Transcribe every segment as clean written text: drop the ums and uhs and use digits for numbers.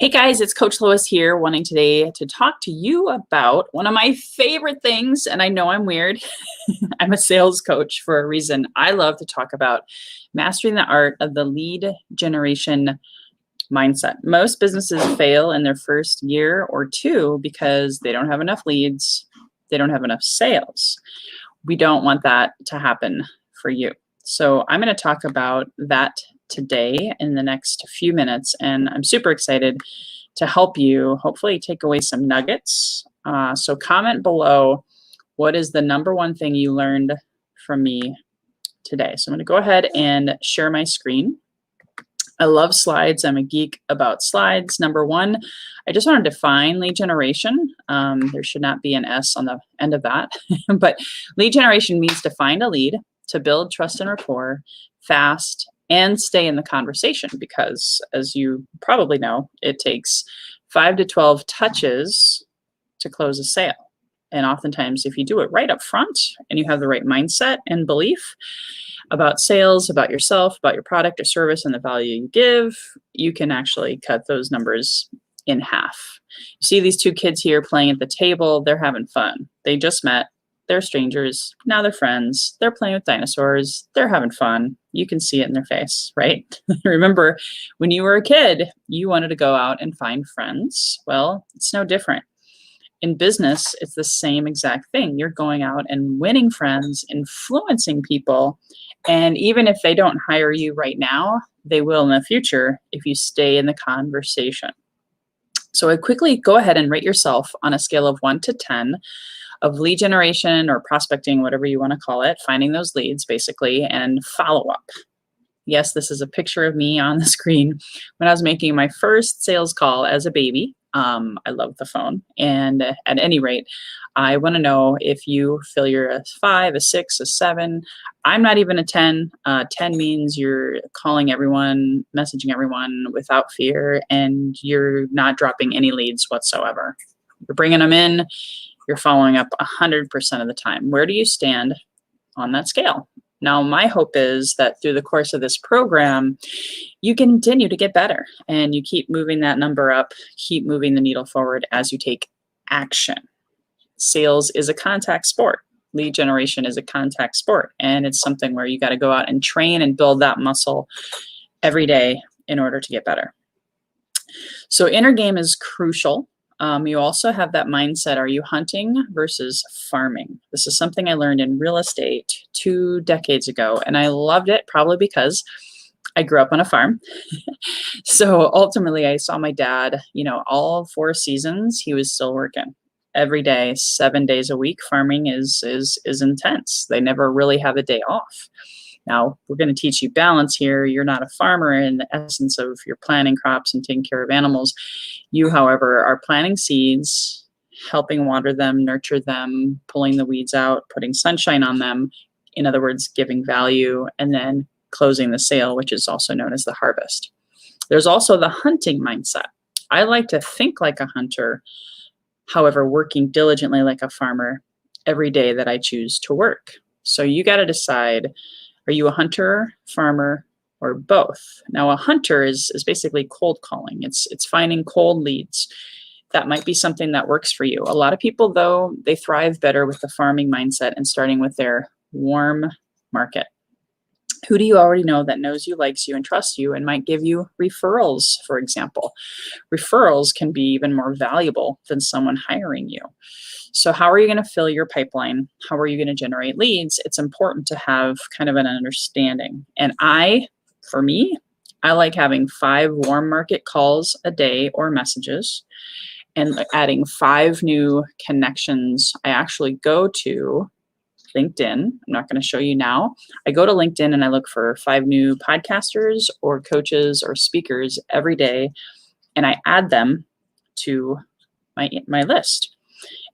Hey guys, it's Coach Lois here, wanting today to talk to you about one of my favorite things. And I know I'm weird. I'm a sales coach for a reason. I love to talk about mastering the art of the lead generation mindset. Most businesses fail in their first year or two because they don't have enough leads, they don't have enough sales. We don't want that to happen for you. So I'm going to talk about that today in the next few minutes, and I'm super excited to help you hopefully take away some nuggets. So comment below, what is the number one thing you learned from me today? So I'm going to go ahead and share my screen. I love slides. I'm a geek about slides. Number one, I just want to define lead generation. There should not be an S on the end of that, but lead generation means to find a lead, to build trust and rapport fast, and stay in the conversation, because as you probably know, it takes 5 to 12 touches to close a sale. And oftentimes, if you do it right up front and you have the right mindset and belief about sales, about yourself, about your product or service, and the value you give, you can actually cut those numbers in half. You see these two kids here playing at the table. They're having fun. They just met. They're strangers. Now they're friends. They're playing with dinosaurs. They're having fun. You can see it in their face, right? Remember, when you were a kid, you wanted to go out and find friends. Well, it's no different. In business, it's the same exact thing. You're going out and winning friends, influencing people. And even if they don't hire you right now, they will in the future if you stay in the conversation. So I quickly go ahead and rate yourself on a scale of 1 to 10 of lead generation or prospecting, whatever you want to call it, finding those leads basically, and follow up. Yes, this is a picture of me on the screen when I was making my first sales call as a baby. I love the phone. And at any rate, I want to know if you feel you're a 5, a 6, a 7. I'm not even a 10. 10 means you're calling everyone, messaging everyone without fear, and you're not dropping any leads whatsoever. You're bringing them in. You're following up 100% of the time. Where do you stand on that scale? Now, my hope is that through the course of this program, you continue to get better and you keep moving that number up, keep moving the needle forward as you take action. Sales is a contact sport. Lead generation is a contact sport, and it's something where you got to go out and train and build that muscle every day in order to get better. So inner game is crucial. You also have that mindset. Are you hunting versus farming? This is something I learned in real estate 2 decades ago, and I loved it probably because I grew up on a farm. So ultimately, I saw my dad, all 4 seasons, he was still working every day, 7 days a week. Farming is intense. They never really have a day off. Now, we're going to teach you balance here. You're not a farmer in the essence of you're planting crops and taking care of animals. You, however, are planting seeds, helping water them, nurture them, pulling the weeds out, putting sunshine on them. In other words, giving value, and then closing the sale, which is also known as the harvest. There's also the hunting mindset. I like to think like a hunter, however, working diligently like a farmer every day that I choose to work. So you got to decide, are you a hunter, farmer, or both? Now, a hunter is basically cold calling. It's finding cold leads. That might be something that works for you. A lot of people, though, they thrive better with the farming mindset and starting with their warm market. Who do you already know that knows you, likes you, and trusts you, and might give you referrals, for example? Referrals can be even more valuable than someone hiring you. So how are you going to fill your pipeline? How are you going to generate leads? It's important to have kind of an understanding. And for me, I like having 5 warm market calls a day or messages, and adding 5 new connections. I actually go to LinkedIn. I'm not going to show you now. I go to LinkedIn and I look for 5 new podcasters or coaches or speakers every day, and I add them to my list.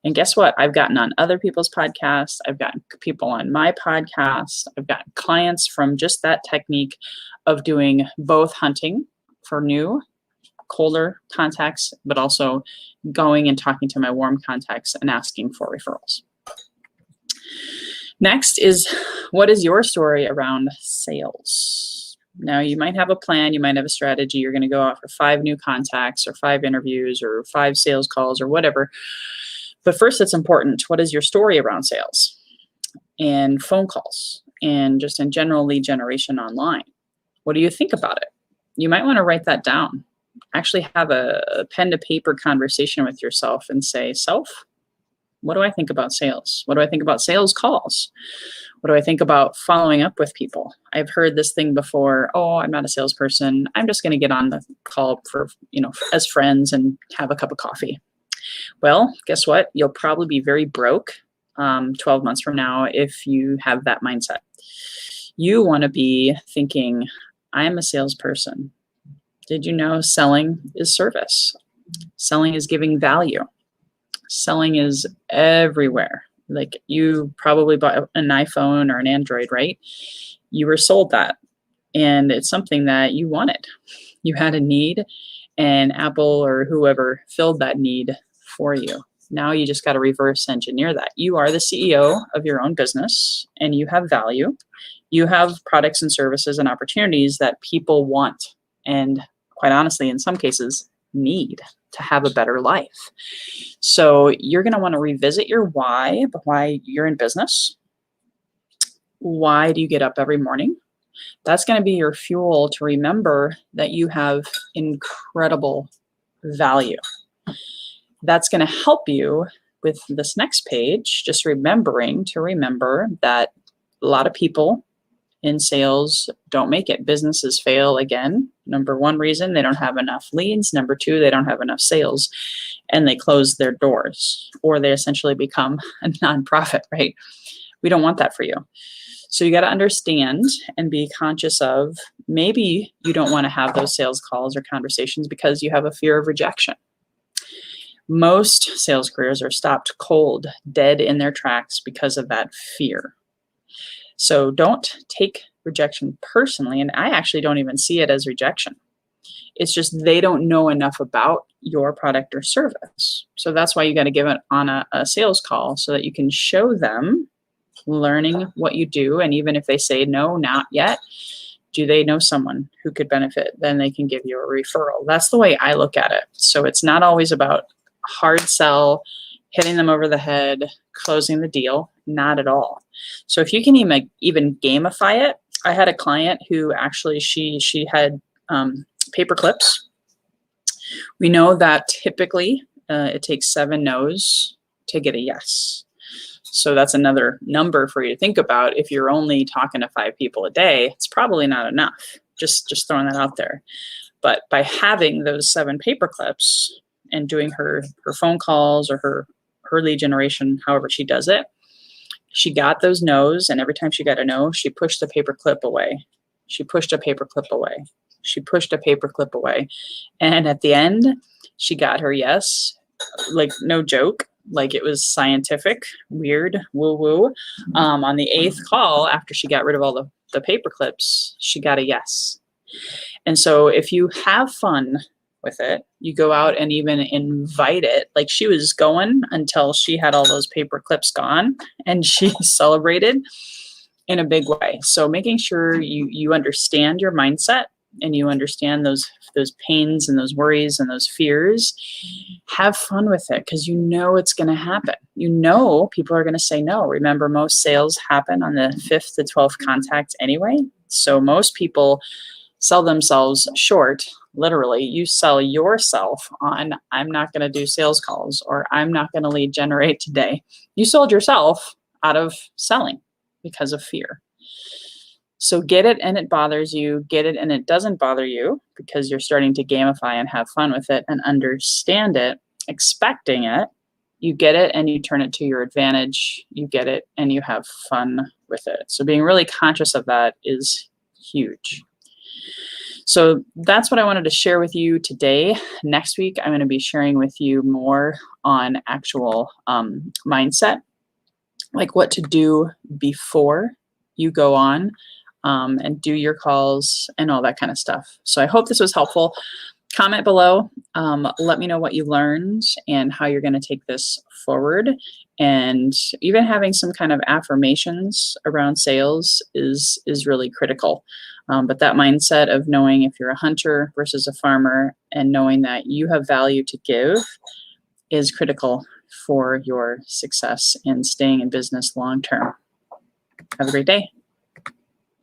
And guess what? I've gotten on other people's podcasts. I've gotten people on my podcast. I've gotten clients from just that technique of doing both hunting for new, colder contacts, but also going and talking to my warm contacts and asking for referrals. Next is, what is your story around sales? Now, you might have a plan, you might have a strategy. You're going to go out for 5 new contacts or 5 interviews or 5 sales calls or whatever. But first, it's important. What is your story around sales and phone calls and just in general lead generation online? What do you think about it? You might want to write that down. Actually have a pen to paper conversation with yourself and say, self, what do I think about sales? What do I think about sales calls? What do I think about following up with people? I've heard this thing before. Oh, I'm not a salesperson. I'm just going to get on the call for, as friends and have a cup of coffee. Well, guess what? You'll probably be very broke 12 months from now if you have that mindset. You want to be thinking, I am a salesperson. Did you know selling is service? Selling is giving value. Selling is everywhere. Like, you probably bought an iPhone or an Android, right? You were sold that, and it's something that you wanted. You had a need, and Apple or whoever filled that need for you. Now you just got to reverse engineer that. You are the CEO of your own business, and you have value. You have products and services and opportunities that people want, and quite honestly, in some cases, need to have a better life. So you're going to want to revisit your why you're in business. Why do you get up every morning? That's going to be your fuel to remember that you have incredible value. That's going to help you with this next page, just remember that a lot of people in sales don't make it. Businesses fail again. Number one reason, they don't have enough leads. Number two, they don't have enough sales, and they close their doors, or they essentially become a nonprofit, right? We don't want that for you. So you got to understand and be conscious of, maybe you don't want to have those sales calls or conversations because you have a fear of rejection. Most sales careers are stopped cold, dead in their tracks because of that fear. So don't take rejection personally, and I actually don't even see it as rejection. It's just they don't know enough about your product or service. So that's why you got to give it on a sales call, so that you can show them learning what you do. And even if they say no, not yet, do they know someone who could benefit? Then they can give you a referral. That's the way I look at it. So it's not always about hard sell, hitting them over the head, closing the deal. Not at all. So if you can even gamify it. I had a client who actually, she had paper clips. We know that typically it takes 7 no's to get a yes. So that's another number for you to think about. If you're only talking to 5 people a day, it's probably not enough. Just throwing that out there. But by having those 7 paper clips and doing her phone calls or her lead generation, however she does it, she got those no's, and every time she got a no, she pushed a paper clip away. She pushed a paper clip away. She pushed a paper clip away. And at the end, she got her yes, like no joke, like it was scientific, weird, woo-woo. On the 8th call, after she got rid of all the paper clips, she got a yes. And so if you have fun with it, you go out and even invite it. Like, she was going until she had all those paper clips gone, and she celebrated in a big way. So making sure you understand your mindset and you understand those pains and those worries and those fears. Have fun with it, because you know it's going to happen. You know people are going to say no. Remember, most sales happen on the 5th to 12th contact anyway. So most people sell themselves short. Literally, you sell yourself on, I'm not going to do sales calls, or I'm not going to lead generate today. You sold yourself out of selling because of fear. So get it and it bothers you. Get it and it doesn't bother you, because you're starting to gamify and have fun with it and understand it, expecting it. You get it and you turn it to your advantage. You get it and you have fun with it. So being really conscious of that is huge. So that's what I wanted to share with you today. Next week, I'm going to be sharing with you more on actual mindset, like what to do before you go on and do your calls and all that kind of stuff. So I hope this was helpful. Comment below. Let me know what you learned and how you're going to take this forward. And even having some kind of affirmations around sales is really critical. But that mindset of knowing if you're a hunter versus a farmer and knowing that you have value to give is critical for your success in staying in business long term. Have a great day.